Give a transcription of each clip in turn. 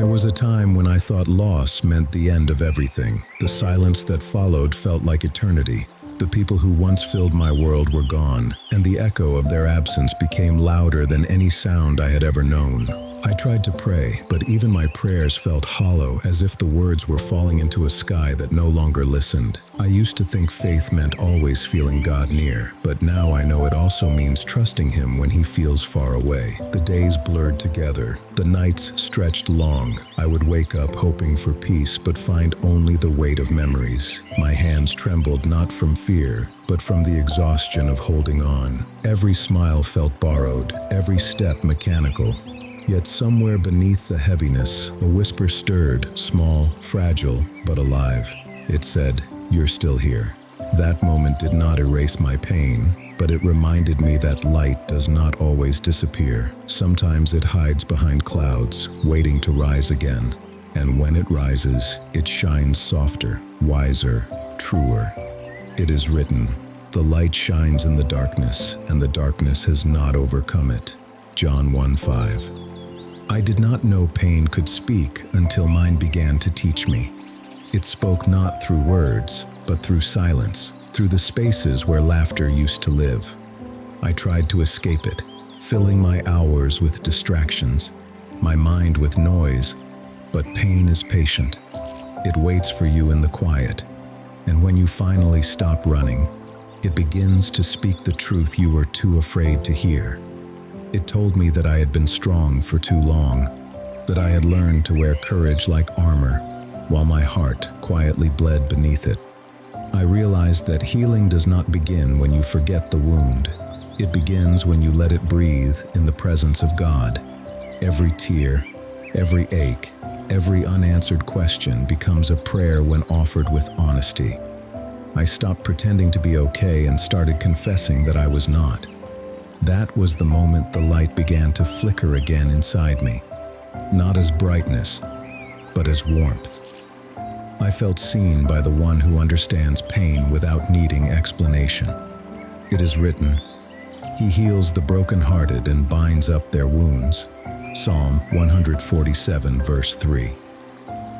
There was a time when I thought loss meant the end of everything. The silence that followed felt like eternity. The people who once filled my world were gone, and the echo of their absence became louder than any sound I had ever known. I tried to pray, but even my prayers felt hollow, as if the words were falling into a sky that no longer listened. I used to think faith meant always feeling God near, but now I know it also means trusting Him when He feels far away. The days blurred together, the nights stretched long. I would wake up hoping for peace, but find only the weight of memories. My hands trembled not from fear, but from the exhaustion of holding on. Every smile felt borrowed, every step mechanical. Yet somewhere beneath the heaviness, a whisper stirred, small, fragile, but alive. It said, "You're still here." That moment did not erase my pain, but it reminded me that light does not always disappear. Sometimes it hides behind clouds, waiting to rise again. And when it rises, it shines softer, wiser, truer. It is written, "The light shines in the darkness, and the darkness has not overcome it." John 1:5. I did not know pain could speak until mine began to teach me. It spoke not through words, but through silence, through the spaces where laughter used to live. I tried to escape it, filling my hours with distractions, my mind with noise, but pain is patient. It waits for you in the quiet, and when you finally stop running, it begins to speak the truth you were too afraid to hear. It told me that I had been strong for too long, that I had learned to wear courage like armor, while my heart quietly bled beneath it. I realized that healing does not begin when you forget the wound. It begins when you let it breathe in the presence of God. Every tear, every ache, every unanswered question becomes a prayer when offered with honesty. I stopped pretending to be okay and started confessing that I was not. That was the moment the light began to flicker again inside me, not as brightness, but as warmth. I felt seen by the one who understands pain without needing explanation. It is written, "He heals the brokenhearted and binds up their wounds." Psalm 147, verse 3.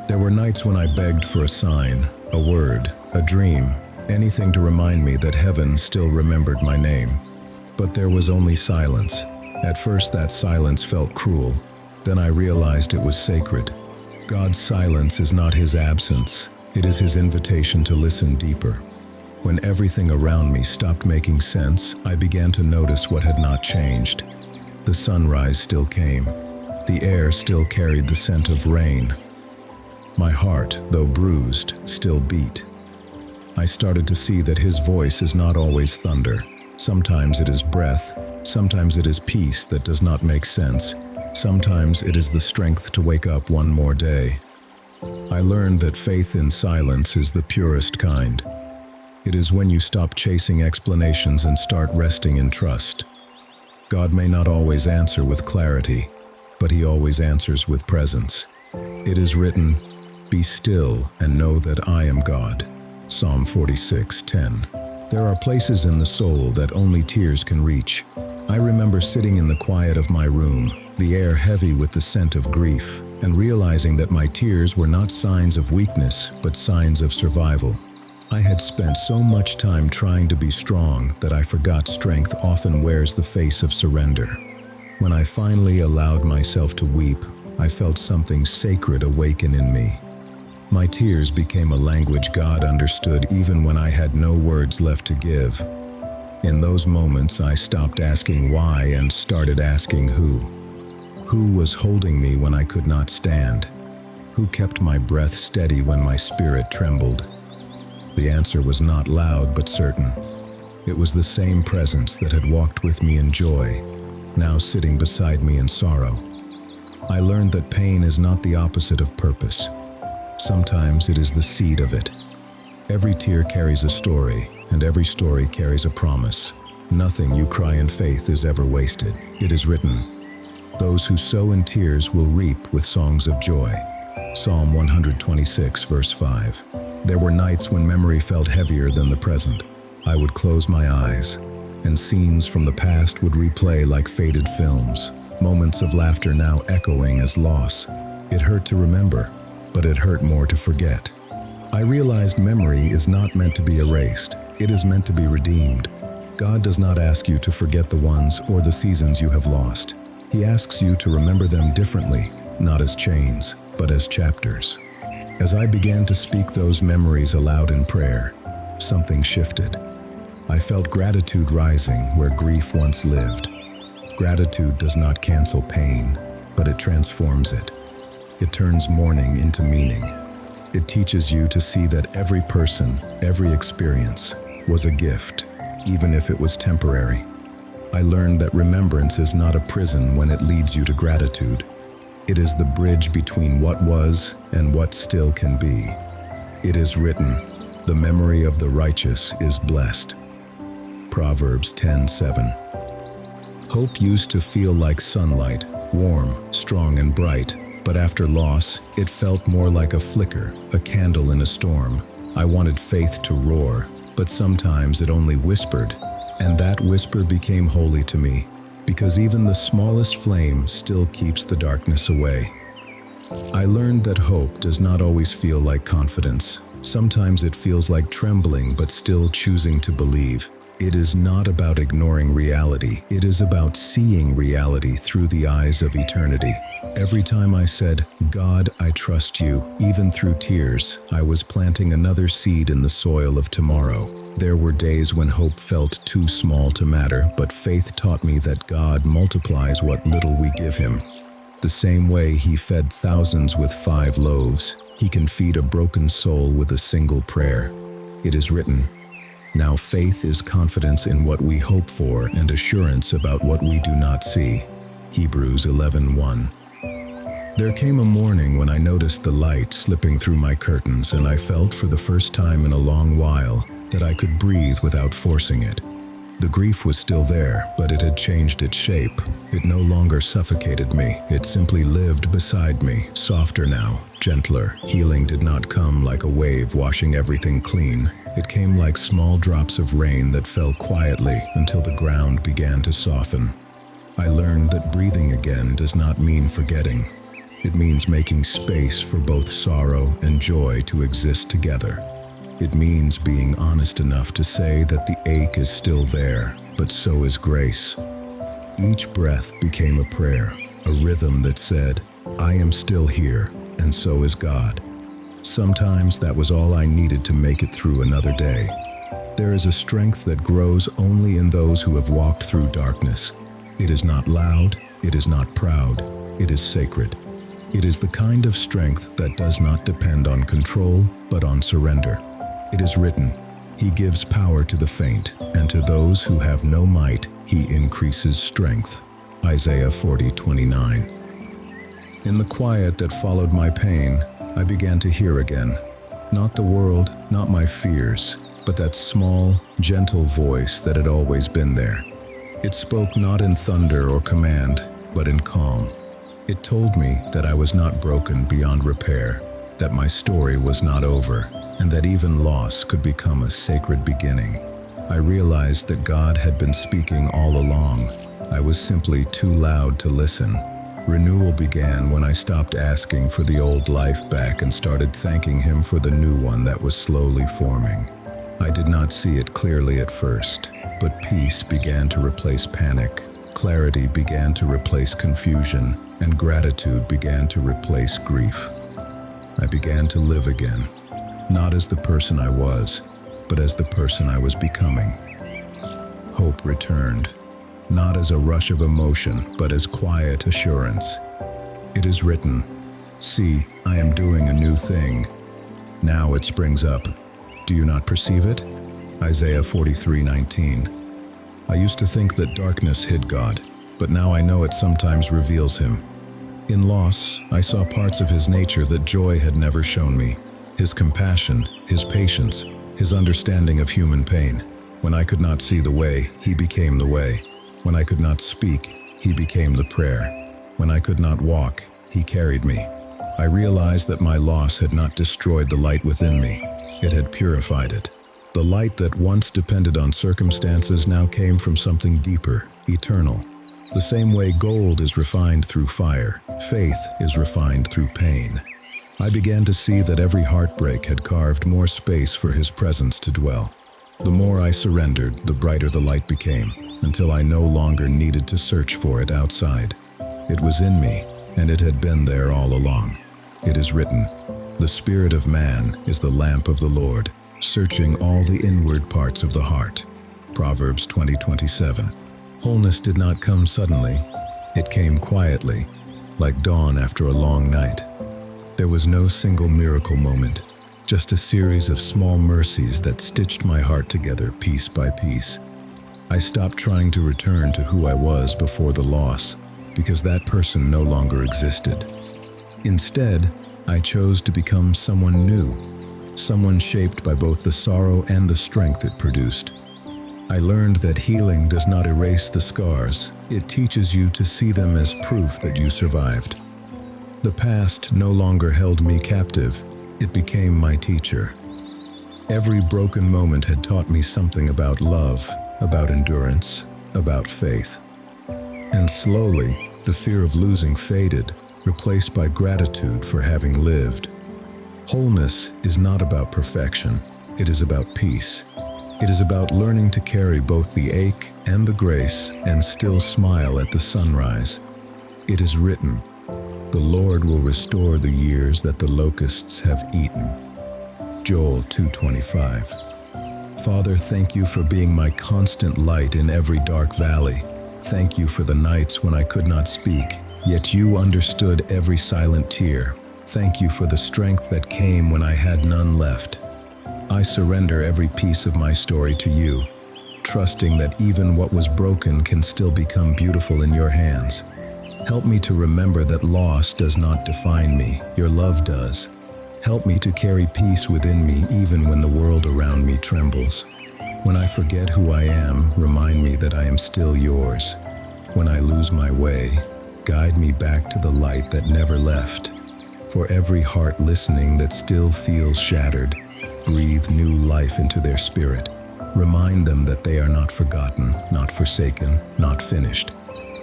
There were nights when I begged for a sign, a word, a dream, anything to remind me that heaven still remembered my name. But there was only silence. At first that silence felt cruel. Then I realized it was sacred. God's silence is not His absence. It is His invitation to listen deeper. When everything around me stopped making sense, I began to notice what had not changed. The sunrise still came. The air still carried the scent of rain. My heart, though bruised, still beat. I started to see that His voice is not always thunder. Sometimes it is breath, sometimes it is peace that does not make sense, sometimes it is the strength to wake up one more day. I learned that faith in silence is the purest kind. It is when you stop chasing explanations and start resting in trust. God may not always answer with clarity, but He always answers with presence. It is written, "Be still and know that I am God." Psalm 46:10. There are places in the soul that only tears can reach. I remember sitting in the quiet of my room, the air heavy with the scent of grief, and realizing that my tears were not signs of weakness, but signs of survival. I had spent so much time trying to be strong that I forgot strength often wears the face of surrender. When I finally allowed myself to weep, I felt something sacred awaken in me. My tears became a language God understood even when I had no words left to give. In those moments, I stopped asking why and started asking who. Who was holding me when I could not stand? Who kept my breath steady when my spirit trembled? The answer was not loud but certain. It was the same presence that had walked with me in joy, now sitting beside me in sorrow. I learned that pain is not the opposite of purpose. Sometimes it is the seed of it. Every tear carries a story, and every story carries a promise. Nothing you cry in faith is ever wasted. It is written, "Those who sow in tears will reap with songs of joy." Psalm 126, verse 5. There were nights when memory felt heavier than the present. I would close my eyes, and scenes from the past would replay like faded films, moments of laughter now echoing as loss. It hurt to remember, but it hurt more to forget. I realized memory is not meant to be erased. It is meant to be redeemed. God does not ask you to forget the ones or the seasons you have lost. He asks you to remember them differently, not as chains, but as chapters. As I began to speak those memories aloud in prayer, something shifted. I felt gratitude rising where grief once lived. Gratitude does not cancel pain, but it transforms it. It turns mourning into meaning. It teaches you to see that every person, every experience, was a gift, even if it was temporary. I learned that remembrance is not a prison when it leads you to gratitude. It is the bridge between what was and what still can be. It is written, "The memory of the righteous is blessed." Proverbs 10:7. Hope used to feel like sunlight, warm, strong, and bright, but after loss, it felt more like a flicker, a candle in a storm. I wanted faith to roar, but sometimes it only whispered, and that whisper became holy to me, because even the smallest flame still keeps the darkness away. I learned that hope does not always feel like confidence. Sometimes it feels like trembling but still choosing to believe. It is not about ignoring reality. It is about seeing reality through the eyes of eternity. Every time I said, "God, I trust you," even through tears, I was planting another seed in the soil of tomorrow. There were days when hope felt too small to matter, but faith taught me that God multiplies what little we give him. The same way he fed thousands with 5 loaves, he can feed a broken soul with a single prayer. It is written, "Now faith is confidence in what we hope for and assurance about what we do not see." Hebrews 11:1. There came a morning when I noticed the light slipping through my curtains, and I felt for the first time in a long while that I could breathe without forcing it. The grief was still there, but it had changed its shape. It no longer suffocated me. It simply lived beside me, softer now, gentler. Healing did not come like a wave washing everything clean. It came like small drops of rain that fell quietly until the ground began to soften. I learned that breathing again does not mean forgetting. It means making space for both sorrow and joy to exist together. It means being honest enough to say that the ache is still there, but so is grace. Each breath became a prayer, a rhythm that said, "I am still here, and so is God." Sometimes that was all I needed to make it through another day. There is a strength that grows only in those who have walked through darkness. It is not loud, it is not proud, it is sacred. It is the kind of strength that does not depend on control, but on surrender. It is written, "He gives power to the faint, and to those who have no might, he increases strength." Isaiah 40:29. In the quiet that followed my pain, I began to hear again. Not the world, not my fears, but that small, gentle voice that had always been there. It spoke not in thunder or command, but in calm. It told me that I was not broken beyond repair, that my story was not over, and that even loss could become a sacred beginning. I realized that God had been speaking all along. I was simply too loud to listen. Renewal began when I stopped asking for the old life back and started thanking him for the new one that was slowly forming. I did not see it clearly at first, but peace began to replace panic, clarity began to replace confusion, and gratitude began to replace grief. I began to live again, not as the person I was, but as the person I was becoming. Hope returned, not as a rush of emotion, but as quiet assurance. It is written, "See, I am doing a new thing. Now it springs up. Do you not perceive it?" Isaiah 43:19. I used to think that darkness hid God, but now I know it sometimes reveals him. In loss, I saw parts of his nature that joy had never shown me. His compassion, his patience, his understanding of human pain. When I could not see the way, he became the way. When I could not speak, he became the prayer. When I could not walk, he carried me. I realized that my loss had not destroyed the light within me. It had purified it. The light that once depended on circumstances now came from something deeper, eternal. The same way gold is refined through fire, faith is refined through pain. I began to see that every heartbreak had carved more space for His presence to dwell. The more I surrendered, the brighter the light became, until I no longer needed to search for it outside. It was in me, and it had been there all along. It is written, "The spirit of man is the lamp of the Lord, searching all the inward parts of the heart." Proverbs 20:27. Wholeness did not come suddenly. It came quietly, like dawn after a long night. There was no single miracle moment, just a series of small mercies that stitched my heart together piece by piece. I stopped trying to return to who I was before the loss, because that person no longer existed. Instead, I chose to become someone new, someone shaped by both the sorrow and the strength it produced. I learned that healing does not erase the scars, it teaches you to see them as proof that you survived. The past no longer held me captive, it became my teacher. Every broken moment had taught me something about love, about endurance, about faith. And slowly, the fear of losing faded, replaced by gratitude for having lived. Wholeness is not about perfection, it is about peace. It is about learning to carry both the ache and the grace and still smile at the sunrise. It is written, "The Lord will restore the years that the locusts have eaten." Joel 2:25. Father, thank you for being my constant light in every dark valley. Thank you for the nights when I could not speak, yet you understood every silent tear. Thank you for the strength that came when I had none left. I surrender every piece of my story to you, trusting that even what was broken can still become beautiful in your hands. Help me to remember that loss does not define me, your love does. Help me to carry peace within me even when the world around me trembles. When I forget who I am, remind me that I am still yours. When I lose my way, guide me back to the light that never left. For every heart listening that still feels shattered, breathe new life into their spirit. Remind them that they are not forgotten, not forsaken, not finished.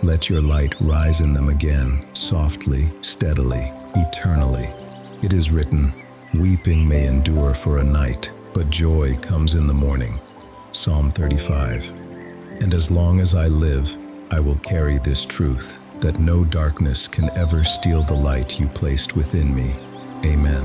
Let your light rise in them again, softly, steadily, eternally. It is written, "Weeping may endure for a night, but joy comes in the morning." Psalm 35. And as long as I live, I will carry this truth, that no darkness can ever steal the light you placed within me. Amen.